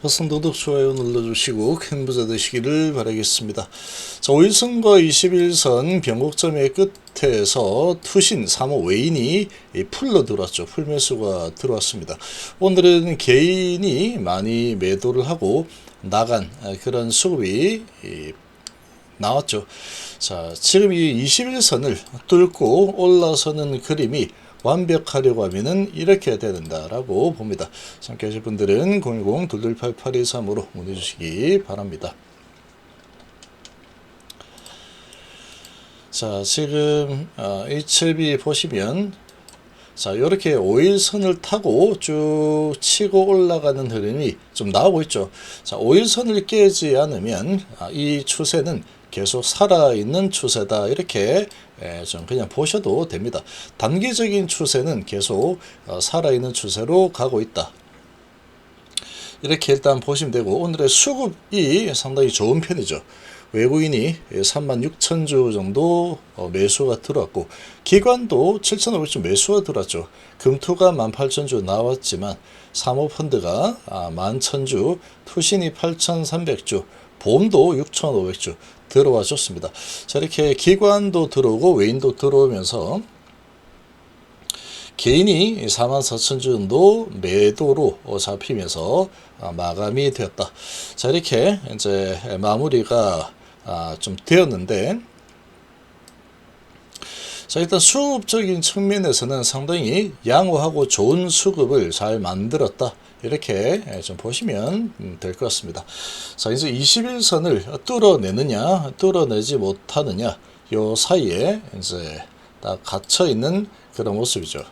버튼 구독, 좋아요 눌러주시고 큰 부자 되시기를 바라겠습니다. 자, 5일선과 21선 변곡점의 끝에서 투신 3호 외인이 풀로 들어왔죠. 풀매수가 들어왔습니다. 오늘은 개인이 많이 매도를 하고 나간 그런 수급이 나왔죠. 자, 지금 이 21선을 뚫고 올라서는 그림이 완벽하려고 하면은 이렇게 해야 된다라고 봅니다. 함께 하실 분들은 010-228-8223으로 문의 주시기 바랍니다. 자, 지금 HLB 보시면 자, 이렇게 5일선을 타고 쭉 치고 올라가는 흐름이 좀 나오고 있죠. 자, 5일선을 깨지 않으면 이 추세는 계속 살아있는 추세다. 이렇게 좀 그냥 보셔도 됩니다. 단기적인 추세는 계속 살아있는 추세로 가고 있다. 이렇게 일단 보시면 되고, 오늘의 수급이 상당히 좋은 편이죠. 외국인이 36,000주 정도 매수가 들어왔고, 기관도 7,500주 매수가 들어왔죠. 금투가 18,000주 나왔지만 사모펀드가 11,000주, 투신이 8,300주, 보험도 6,500주 들어와 줬습니다. 자, 이렇게 기관도 들어오고 외인도 들어오면서 개인이 44,000주 정도 매도로 잡히면서 마감이 되었다. 자, 이렇게 이제 마무리가 좀 되었는데, 자, 일단 수급적인 측면에서는 상당히 양호하고 좋은 수급을 잘 만들었다. 이렇게 좀 보시면 될 것 같습니다. 자, 이제 21선을 뚫어내느냐, 뚫어내지 못하느냐, 요 사이에 이제 딱 갇혀 있는 그런 모습이죠.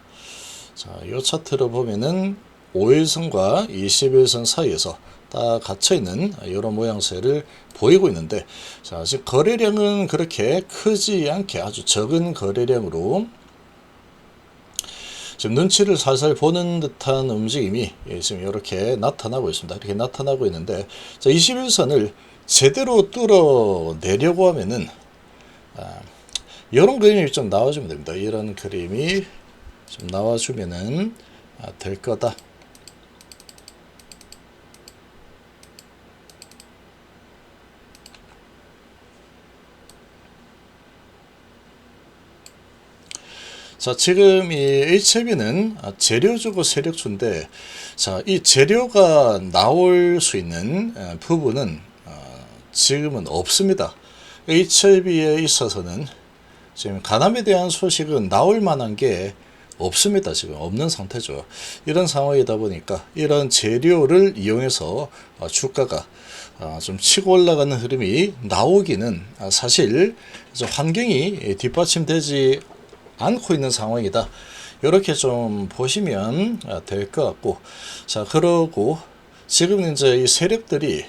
자, 이 차트로 보면은 5일선과 21선 사이에서 딱 갇혀있는 이런 모양새를 보이고 있는데, 자, 지금 거래량은 그렇게 크지 않게 아주 적은 거래량으로 지금 눈치를 살살 보는 듯한 움직임이 지금 이렇게 나타나고 있습니다. 이렇게 나타나고 있는데, 자, 21선을 제대로 뚫어내려고 하면은 이런 그림이 좀 나와주면 됩니다. 이런 그림이 좀 나와주면은 될 거다. 자, 지금 이 HLB는 재료주고 세력주인데, 자, 이 재료가 나올 수 있는 부분은 지금은 없습니다. HLB에 있어서는 지금 간암에 대한 소식은 나올 만한 게 없습니다. 지금 없는 상태죠. 이런 상황이다 보니까 이런 재료를 이용해서 주가가 좀 치고 올라가는 흐름이 나오기는 사실 환경이 뒷받침되지 않고 있는 상황이다. 이렇게 좀 보시면 될 것 같고, 자, 그러고 지금 이제 이 세력들이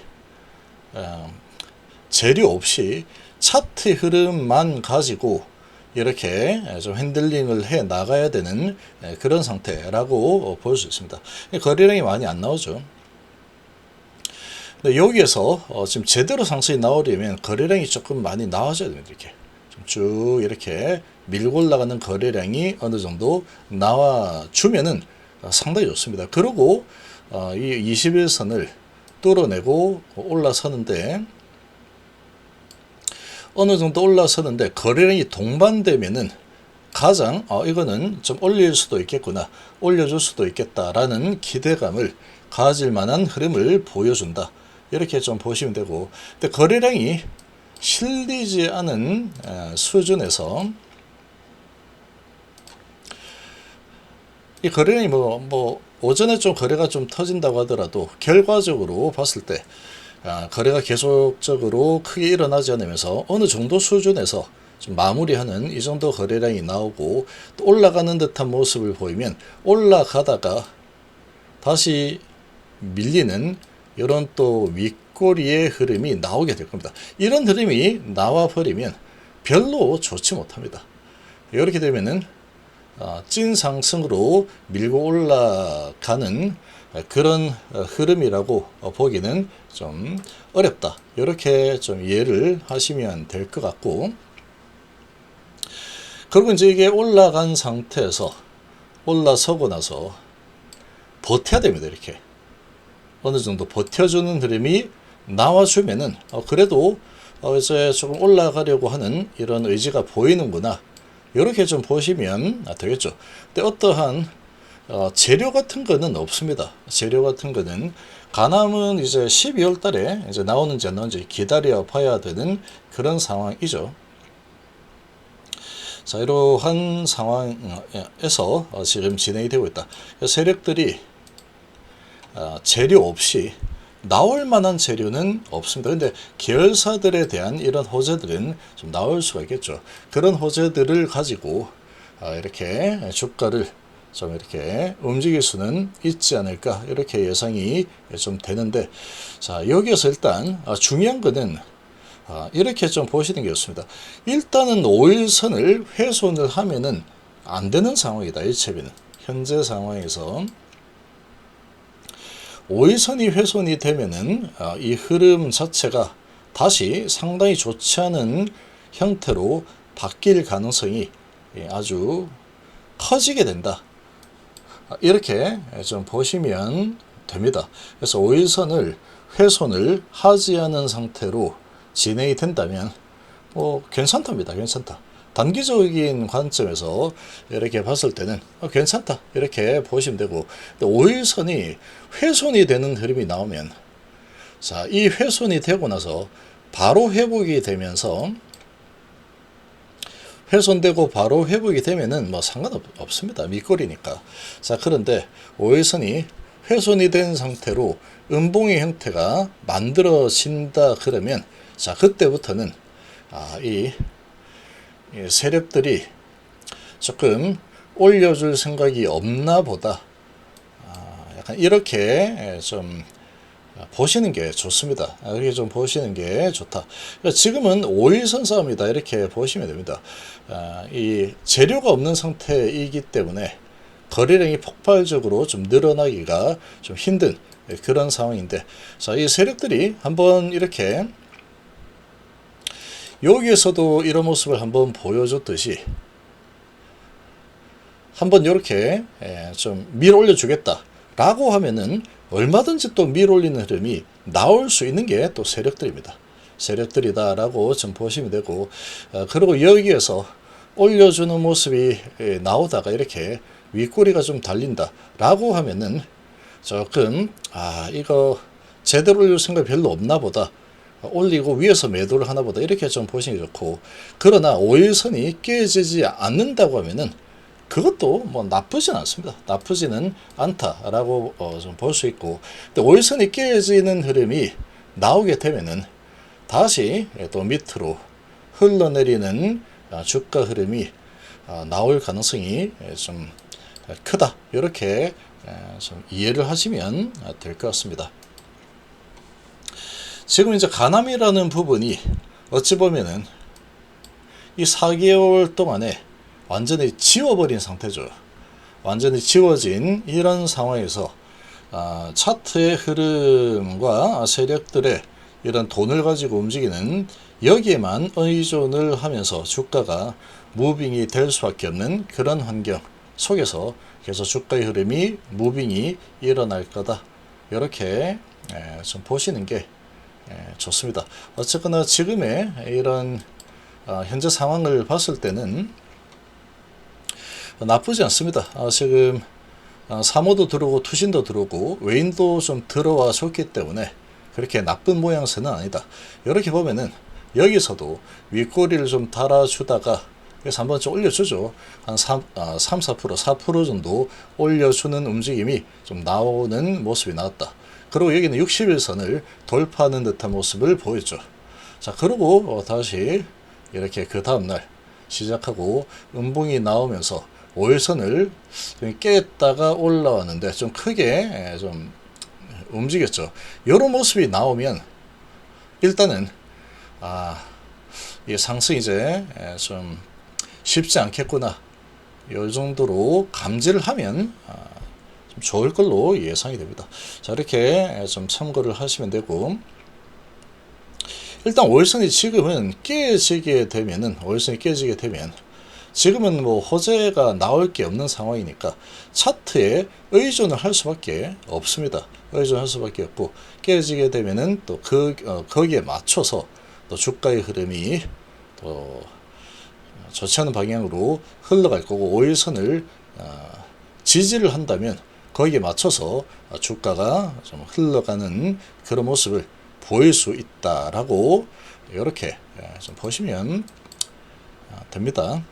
재료 없이 차트 흐름만 가지고 이렇게 좀 핸들링을 해 나가야 되는 그런 상태라고 볼 수 있습니다. 거래량이 많이 안 나오죠. 근데 여기에서 지금 제대로 상승이 나오려면 거래량이 조금 많이 나와줘야 됩니다. 이렇게 쭉 이렇게 밀고 올라가는 거래량이 어느 정도 나와주면은 상당히 좋습니다. 그리고 이 21선을 뚫어내고 올라서는데, 어느 정도 올라서는데 거래량이 동반되면은 가장 이거는 좀 올릴 수도 있겠구나, 올려줄 수도 있겠다라는 기대감을 가질 만한 흐름을 보여준다. 이렇게 좀 보시면 되고, 근데 거래량이 실리지 않은 수준에서 이 거래량이 오전에 좀 거래가 좀 터진다고 하더라도 결과적으로 봤을 때 거래가 계속적으로 크게 일어나지 않으면서 어느 정도 수준에서 좀 마무리하는 이 정도 거래량이 나오고, 또 올라가는 듯한 모습을 보이면 올라가다가 다시 밀리는 이런 또 윗꼬리의 흐름이 나오게 될 겁니다. 이런 흐름이 나와버리면 별로 좋지 못합니다. 이렇게 되면은 찐 상승으로 밀고 올라가는 그런 흐름이라고 보기는 좀 어렵다. 이렇게 좀 이해를 하시면 될 것 같고, 그리고 이제 이게 올라간 상태에서 올라서고 나서 버텨야 됩니다. 이렇게 어느 정도 버텨주는 흐름이 나와주면은 그래도 이제 조금 올라가려고 하는 이런 의지가 보이는구나, 이렇게 좀 보시면 되겠죠. 근데 어떠한 재료 같은 거는 없습니다. 재료 같은 거는 가남은 이제 12월 달에 이제 나오는지 안 나오는지 기다려 봐야 되는 그런 상황이죠. 자, 이러한 상황에서 지금 진행이 되고 있다. 세력들이 재료 없이 나올 만한 재료는 없습니다. 근데 계열사들에 대한 이런 호재들은 좀 나올 수가 있겠죠. 그런 호재들을 가지고 이렇게 주가를 좀 이렇게 움직일 수는 있지 않을까, 이렇게 예상이 좀 되는데, 자, 여기에서 일단 중요한 거는 이렇게 좀 보시는 게 좋습니다. 일단은 5일선을 훼손을 하면은 안 되는 상황이다. 일체비는 현재 상황에서 5일선이 훼손이 되면은 이 흐름 자체가 다시 상당히 좋지 않은 형태로 바뀔 가능성이 아주 커지게 된다, 이렇게 좀 보시면 됩니다. 그래서 5일선을 훼손을 하지 않은 상태로 진행이 된다면 괜찮답니다. 괜찮다. 단기적인 관점에서 이렇게 봤을 때는 괜찮다, 이렇게 보시면 되고, 5일선이 훼손이 되는 흐름이 나오면, 자, 이 훼손이 되고 나서 바로 회복이 되면서, 훼손되고 바로 회복이 되면은 상관없습니다. 밑거리니까. 자, 그런데 5일선이 훼손이 된 상태로 음봉의 형태가 만들어진다 그러면, 자, 그때부터는 이 세력들이 조금 올려줄 생각이 없나 보다, 약간 이렇게 좀 보시는 게 좋습니다. 이렇게 좀 보시는 게 좋다. 지금은 5일선 싸움이다, 이렇게 보시면 됩니다. 이 재료가 없는 상태이기 때문에 거래량이 폭발적으로 좀 늘어나기가 좀 힘든 그런 상황인데, 자, 이 세력들이 한번 이렇게 여기에서도 이런 모습을 한번 보여줬듯이 한번 이렇게 좀 밀어 올려주겠다 라고 하면은 얼마든지 또 밀어 올리는 흐름이 나올 수 있는 게 또 세력들입니다. 세력들이다 라고 좀 보시면 되고, 그리고 여기에서 올려주는 모습이 나오다가 이렇게 윗꼬리가 좀 달린다 라고 하면은 조금 이거 제대로 올릴 생각이 별로 없나 보다, 올리고 위에서 매도를 하나 보다, 이렇게 좀 보시는 게 좋고, 그러나 5일선이 깨지지 않는다고 하면은 그것도 나쁘진 않습니다. 나쁘지는 않다라고 좀 볼 수 있고, 근데 5일선이 깨지는 흐름이 나오게 되면은 다시 또 밑으로 흘러내리는 주가 흐름이 나올 가능성이 좀 크다, 이렇게 좀 이해를 하시면 될 것 같습니다. 지금 이제 가남이라는 부분이 어찌 보면은 이 4개월 동안에 완전히 지워버린 상태죠. 완전히 지워진 이런 상황에서 차트의 흐름과 세력들의 이런 돈을 가지고 움직이는 여기에만 의존을 하면서 주가가 무빙이 될 수밖에 없는 그런 환경 속에서 계속 주가의 흐름이 무빙이 일어날 거다, 이렇게 좀 보시는 게 좋습니다. 어쨌거나 지금의 이런 현재 상황을 봤을 때는 나쁘지 않습니다. 지금 사모도 들어오고 투신도 들어오고 외인도 좀 들어와 줬기 때문에 그렇게 나쁜 모양새는 아니다. 이렇게 보면은 여기서도 윗꼬리를 좀 달아주다가 그래서 한번 좀 올려주죠. 한 4% 정도 올려주는 움직임이 좀 나오는 모습이 나왔다. 그리고 여기는 60일선을 돌파하는 듯한 모습을 보였죠. 자, 그리고 다시 이렇게 그 다음날 시작하고 음봉이 나오면서 5일선을 깼다가 올라왔는데 좀 크게 좀 움직였죠. 이런 모습이 나오면 일단은 이 상승이 이제 좀 쉽지 않겠구나, 이 정도로 감지를 하면 좀 좋을 걸로 예상이 됩니다. 자, 이렇게 좀 참고를 하시면 되고, 일단 5일선이 지금은 깨지게 되면은 5일선이 깨지게 되면 지금은 호재가 나올 게 없는 상황이니까 차트에 의존을 할 수밖에 없습니다. 의존할 수밖에 없고, 깨지게 되면은 또 거기에 맞춰서 또 주가의 흐름이 또 좋지 않은 방향으로 흘러갈 거고, 5일선을 지지를 한다면 거기에 맞춰서 주가가 좀 흘러가는 그런 모습을 보일 수 있다라고 이렇게 좀 보시면 됩니다.